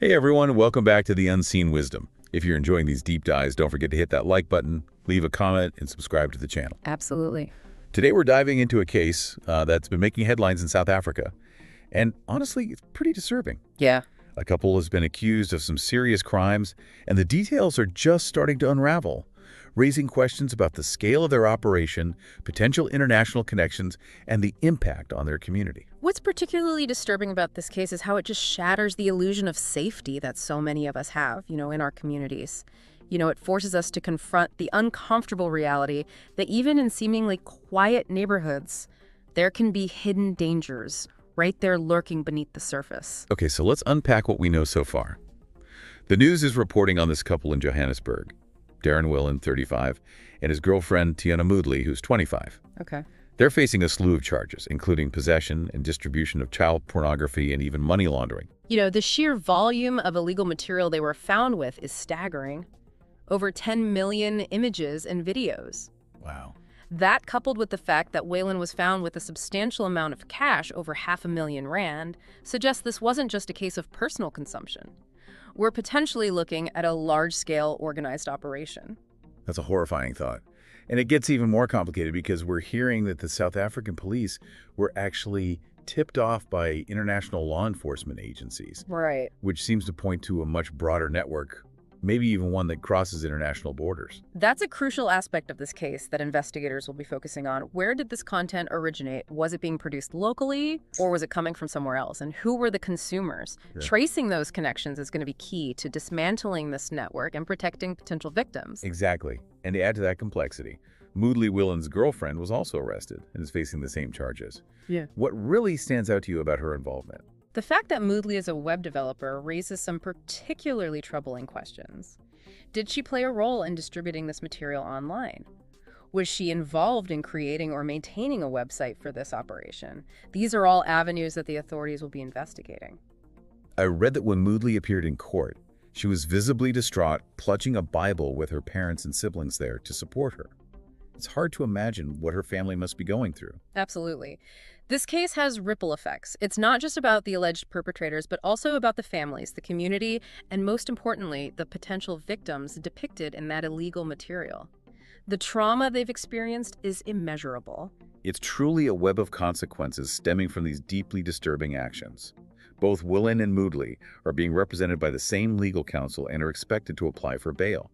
Hey everyone, welcome back to The Unseen Wisdom. If you're enjoying these deep dives, don't forget to hit that like button, leave a comment, and subscribe to the channel. Absolutely. Today we're diving into a case that's been making headlines in South Africa. And honestly, it's pretty disturbing. Yeah. A couple has been accused of some serious crimes, and the details are just starting to unravel, raising questions about the scale of their operation, potential international connections, and the impact on their community. What's particularly disturbing about this case is how it just shatters the illusion of safety that so many of us have, in our communities. It forces us to confront the uncomfortable reality that even in seemingly quiet neighborhoods, there can be hidden dangers right there lurking beneath the surface. Okay, so let's unpack what we know so far. The news is reporting on this couple in Johannesburg, Darren Willen, 35, and his girlfriend, Tiana Moodley, who's 25. Okay. They're facing a slew of charges, including possession and distribution of child pornography and even money laundering. The sheer volume of illegal material they were found with is staggering. Over 10 million images and videos. Wow. That, coupled with the fact that Whalen was found with a substantial amount of cash, over R500,000, suggests this wasn't just a case of personal consumption. We're potentially looking at a large-scale organized operation. That's a horrifying thought. And it gets even more complicated because we're hearing that the South African police were actually tipped off by international law enforcement agencies. Right. Which seems to point to a much broader network, maybe even one that crosses international borders. That's a crucial aspect of this case that investigators will be focusing on. Where did this content originate? Was it being produced locally, or was it coming from somewhere else? And who were the consumers? Yeah. Tracing those connections is going to be key to dismantling this network and protecting potential victims. Exactly. And to add to that complexity, Moodley Willen's girlfriend was also arrested and is facing the same charges. Yeah. What really stands out to you about her involvement? The fact that Moodley is a web developer raises some particularly troubling questions. Did she play a role in distributing this material online? Was she involved in creating or maintaining a website for this operation? These are all avenues that the authorities will be investigating. I read that when Moodley appeared in court, she was visibly distraught, clutching a Bible with her parents and siblings there to support her. It's hard to imagine what her family must be going through. Absolutely. This case has ripple effects. It's not just about the alleged perpetrators, but also about the families, the community, and most importantly, the potential victims depicted in that illegal material. The trauma they've experienced is immeasurable. It's truly a web of consequences stemming from these deeply disturbing actions. Both Willen and Moodley are being represented by the same legal counsel and are expected to apply for bail.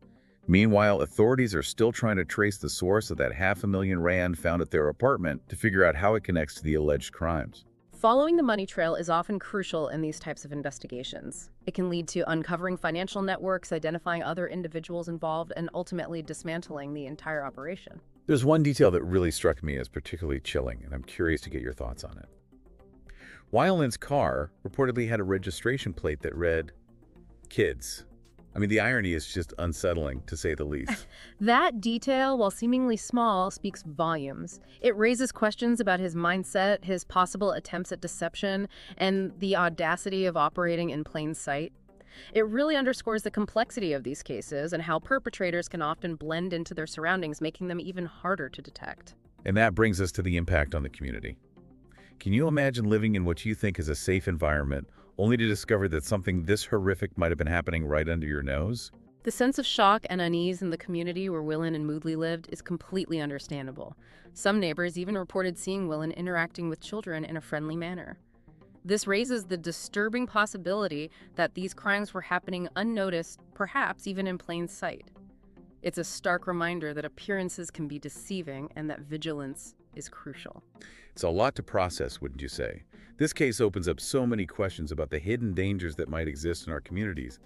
Meanwhile, authorities are still trying to trace the source of that R500,000 found at their apartment to figure out how it connects to the alleged crimes. Following the money trail is often crucial in these types of investigations. It can lead to uncovering financial networks, identifying other individuals involved, and ultimately dismantling the entire operation. There's one detail that really struck me as particularly chilling, and I'm curious to get your thoughts on it. Willen's car reportedly had a registration plate that read, "Kids." I mean, the irony is just unsettling, to say the least. That detail, while seemingly small, speaks volumes. It raises questions about his mindset, his possible attempts at deception, and the audacity of operating in plain sight. It really underscores the complexity of these cases and how perpetrators can often blend into their surroundings, making them even harder to detect. And that brings us to the impact on the community. Can you imagine living in what you think is a safe environment, only to discover that something this horrific might have been happening right under your nose? The sense of shock and unease in the community where Willen and Moodley lived is completely understandable. Some neighbors even reported seeing Willen interacting with children in a friendly manner. This raises the disturbing possibility that these crimes were happening unnoticed, perhaps even in plain sight. It's a stark reminder that appearances can be deceiving and that vigilance is crucial. It's a lot to process, wouldn't you say? This case opens up so many questions about the hidden dangers that might exist in our communities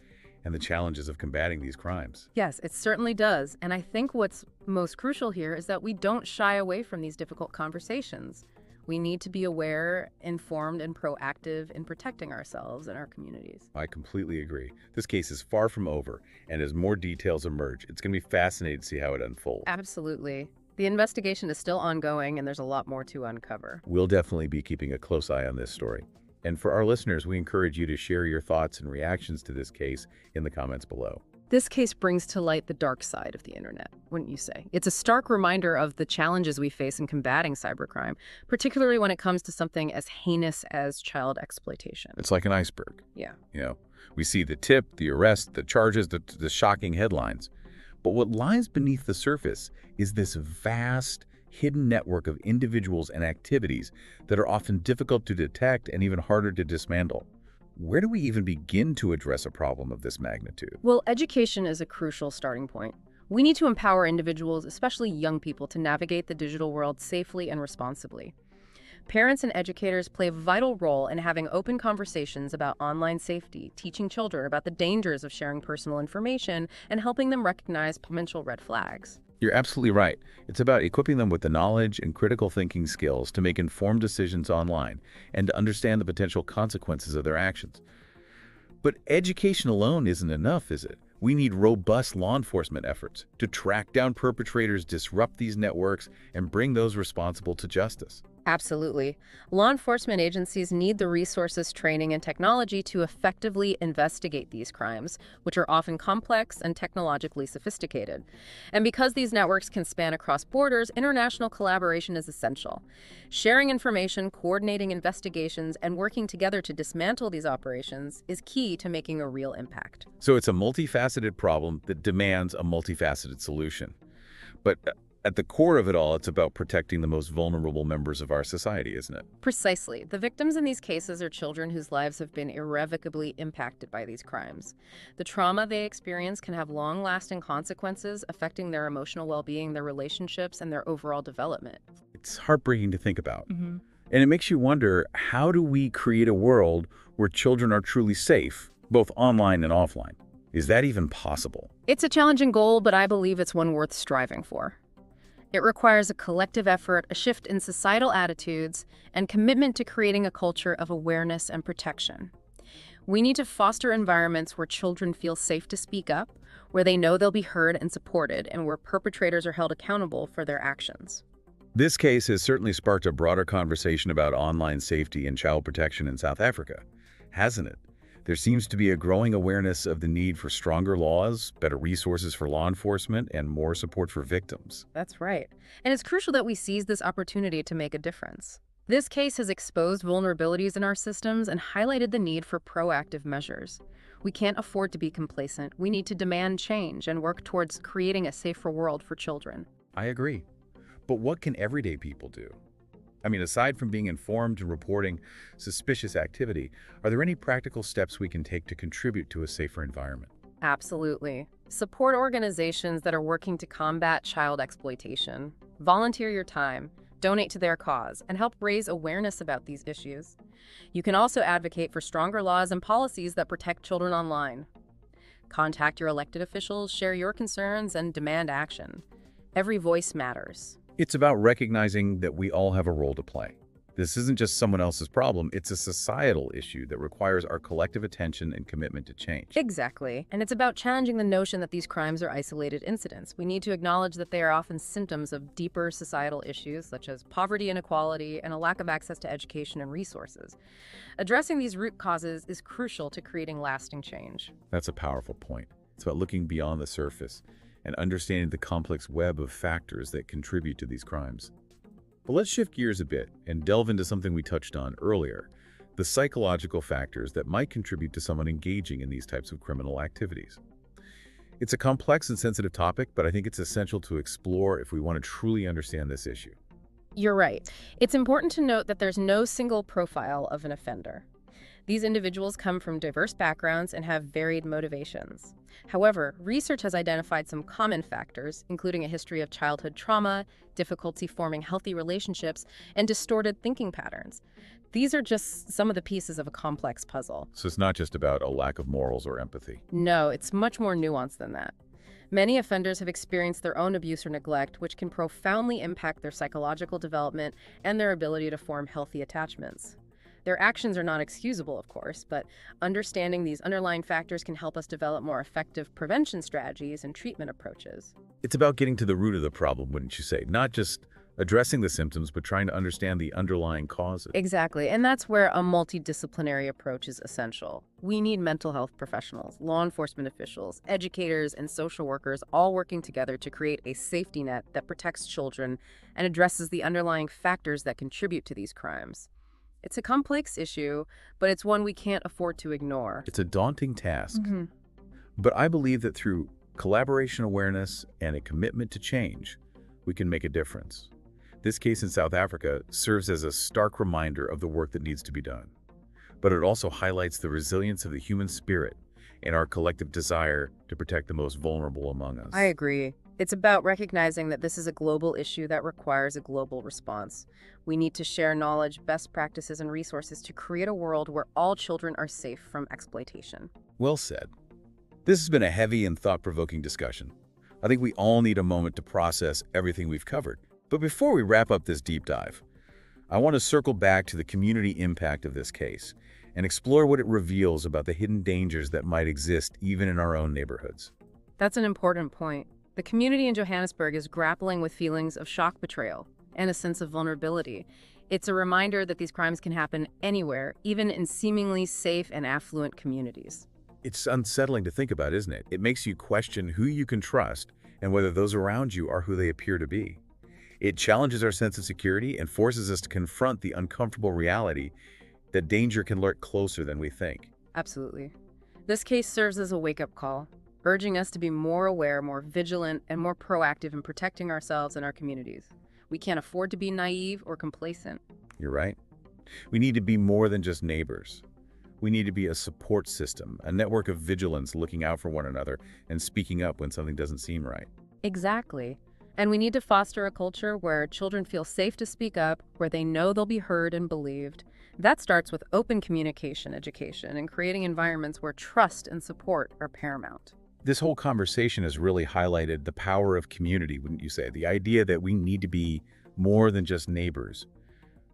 and the challenges of combating these crimes. Yes, it certainly does. And I think what's most crucial here is that we don't shy away from these difficult conversations. We need to be aware, informed, and proactive in protecting ourselves and our communities. I completely agree. This case is far from over, and as more details emerge, it's going to be fascinating to see how it unfolds. Absolutely. The investigation is still ongoing, and there's a lot more to uncover. We'll definitely be keeping a close eye on this story. And for our listeners, we encourage you to share your thoughts and reactions to this case in the comments below. This case brings to light the dark side of the internet, wouldn't you say? It's a stark reminder of the challenges we face in combating cybercrime, particularly when it comes to something as heinous as child exploitation. It's like an iceberg. Yeah. We see the tip, the arrest, the charges, the shocking headlines. But what lies beneath the surface is this vast, hidden network of individuals and activities that are often difficult to detect and even harder to dismantle. Where do we even begin to address a problem of this magnitude? Well, education is a crucial starting point. We need to empower individuals, especially young people, to navigate the digital world safely and responsibly. Parents and educators play a vital role in having open conversations about online safety, teaching children about the dangers of sharing personal information, and helping them recognize potential red flags. You're absolutely right. It's about equipping them with the knowledge and critical thinking skills to make informed decisions online and to understand the potential consequences of their actions. But education alone isn't enough, is it? We need robust law enforcement efforts to track down perpetrators, disrupt these networks, and bring those responsible to justice. Absolutely. Law enforcement agencies need the resources, training, and technology to effectively investigate these crimes, which are often complex and technologically sophisticated. And because these networks can span across borders, international collaboration is essential. Sharing information, coordinating investigations, and working together to dismantle these operations is key to making a real impact. So it's a multifaceted problem that demands a multifaceted solution. But at the core of it all, it's about protecting the most vulnerable members of our society, isn't it? Precisely. The victims in these cases are children whose lives have been irrevocably impacted by these crimes. The trauma they experience can have long-lasting consequences, affecting their emotional well-being, their relationships, and their overall development. It's heartbreaking to think about. And it makes you wonder, how do we create a world where children are truly safe, both online and offline? Is that even possible? It's a challenging goal, but I believe it's one worth striving for. It requires a collective effort, a shift in societal attitudes, and commitment to creating a culture of awareness and protection. We need to foster environments where children feel safe to speak up, where they know they'll be heard and supported, and where perpetrators are held accountable for their actions. This case has certainly sparked a broader conversation about online safety and child protection in South Africa, hasn't it? There seems to be a growing awareness of the need for stronger laws, better resources for law enforcement, and more support for victims. That's right. And it's crucial that we seize this opportunity to make a difference. This case has exposed vulnerabilities in our systems and highlighted the need for proactive measures. We can't afford to be complacent. We need to demand change and work towards creating a safer world for children. I agree. But what can everyday people do? I mean, aside from being informed and reporting suspicious activity, are there any practical steps we can take to contribute to a safer environment? Absolutely. Support organizations that are working to combat child exploitation. Volunteer your time, donate to their cause, and help raise awareness about these issues. You can also advocate for stronger laws and policies that protect children online. Contact your elected officials, share your concerns, and demand action. Every voice matters. It's about recognizing that we all have a role to play. This isn't just someone else's problem, it's a societal issue that requires our collective attention and commitment to change. Exactly. And it's about challenging the notion that these crimes are isolated incidents. We need to acknowledge that they are often symptoms of deeper societal issues such as poverty, inequality, and a lack of access to education and resources. Addressing these root causes is crucial to creating lasting change. That's a powerful point. It's about looking beyond the surface and understanding the complex web of factors that contribute to these crimes. But let's shift gears a bit and delve into something we touched on earlier, the psychological factors that might contribute to someone engaging in these types of criminal activities. It's a complex and sensitive topic, but I think it's essential to explore if we want to truly understand this issue. You're right. It's important to note that there's no single profile of an offender. These individuals come from diverse backgrounds and have varied motivations. However, research has identified some common factors, including a history of childhood trauma, difficulty forming healthy relationships, and distorted thinking patterns. These are just some of the pieces of a complex puzzle. So it's not just about a lack of morals or empathy. No, it's much more nuanced than that. Many offenders have experienced their own abuse or neglect, which can profoundly impact their psychological development and their ability to form healthy attachments. Their actions are not excusable, of course, but understanding these underlying factors can help us develop more effective prevention strategies and treatment approaches. It's about getting to the root of the problem, wouldn't you say? Not just addressing the symptoms, but trying to understand the underlying causes. Exactly, and that's where a multidisciplinary approach is essential. We need mental health professionals, law enforcement officials, educators, and social workers all working together to create a safety net that protects children and addresses the underlying factors that contribute to these crimes. It's a complex issue, but it's one we can't afford to ignore. It's a daunting task, Mhm. but I believe that through collaboration awareness and a commitment to change, we can make a difference. This case in South Africa serves as a stark reminder of the work that needs to be done, but it also highlights the resilience of the human spirit and our collective desire to protect the most vulnerable among us. I agree. It's about recognizing that this is a global issue that requires a global response. We need to share knowledge, best practices, and resources to create a world where all children are safe from exploitation. Well said. This has been a heavy and thought-provoking discussion. I think we all need a moment to process everything we've covered. But before we wrap up this deep dive, I want to circle back to the community impact of this case and explore what it reveals about the hidden dangers that might exist even in our own neighborhoods. That's an important point. The community in Johannesburg is grappling with feelings of shock betrayal and a sense of vulnerability. It's a reminder that these crimes can happen anywhere, even in seemingly safe and affluent communities. It's unsettling to think about, isn't it? It makes you question who you can trust and whether those around you are who they appear to be. It challenges our sense of security and forces us to confront the uncomfortable reality that danger can lurk closer than we think. Absolutely. This case serves as a wake-up call, urging us to be more aware, more vigilant, and more proactive in protecting ourselves and our communities. We can't afford to be naive or complacent. You're right. We need to be more than just neighbors. We need to be a support system, a network of vigilance looking out for one another and speaking up when something doesn't seem right. Exactly. And we need to foster a culture where children feel safe to speak up, where they know they'll be heard and believed. That starts with open communication, education, and creating environments where trust and support are paramount. This whole conversation has really highlighted the power of community, wouldn't you say? The idea that we need to be more than just neighbors,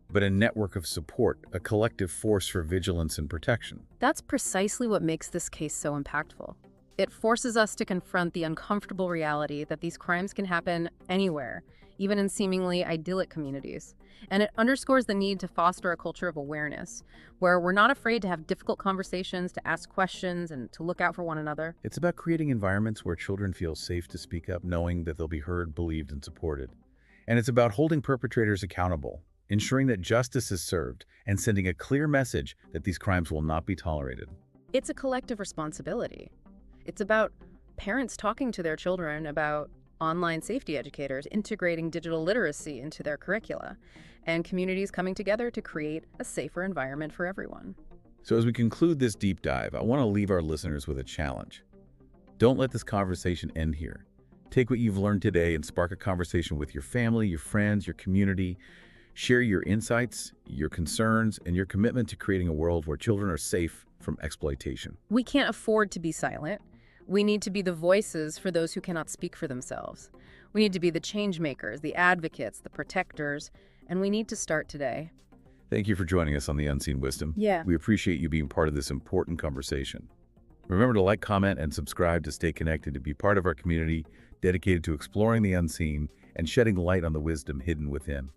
but a network of support, a collective force for vigilance and protection. That's precisely what makes this case so impactful. It forces us to confront the uncomfortable reality that these crimes can happen anywhere, even in seemingly idyllic communities. And it underscores the need to foster a culture of awareness, where we're not afraid to have difficult conversations, to ask questions, and to look out for one another. It's about creating environments where children feel safe to speak up, knowing that they'll be heard, believed, and supported. And it's about holding perpetrators accountable, ensuring that justice is served, and sending a clear message that these crimes will not be tolerated. It's a collective responsibility. It's about parents talking to their children about online safety educators, integrating digital literacy into their curricula, and communities coming together to create a safer environment for everyone. So as we conclude this deep dive, I want to leave our listeners with a challenge. Don't let this conversation end here. Take what you've learned today and spark a conversation with your family, your friends, your community. Share your insights, your concerns, and your commitment to creating a world where children are safe from exploitation. We can't afford to be silent. We need to be the voices for those who cannot speak for themselves. We need to be the change makers, the advocates, the protectors, and we need to start today. Thank you for joining us on The Unseen Wisdom. Yeah. We appreciate you being part of this important conversation. Remember to like, comment, and subscribe to stay connected, to be part of our community dedicated to exploring the unseen and shedding light on the wisdom hidden within.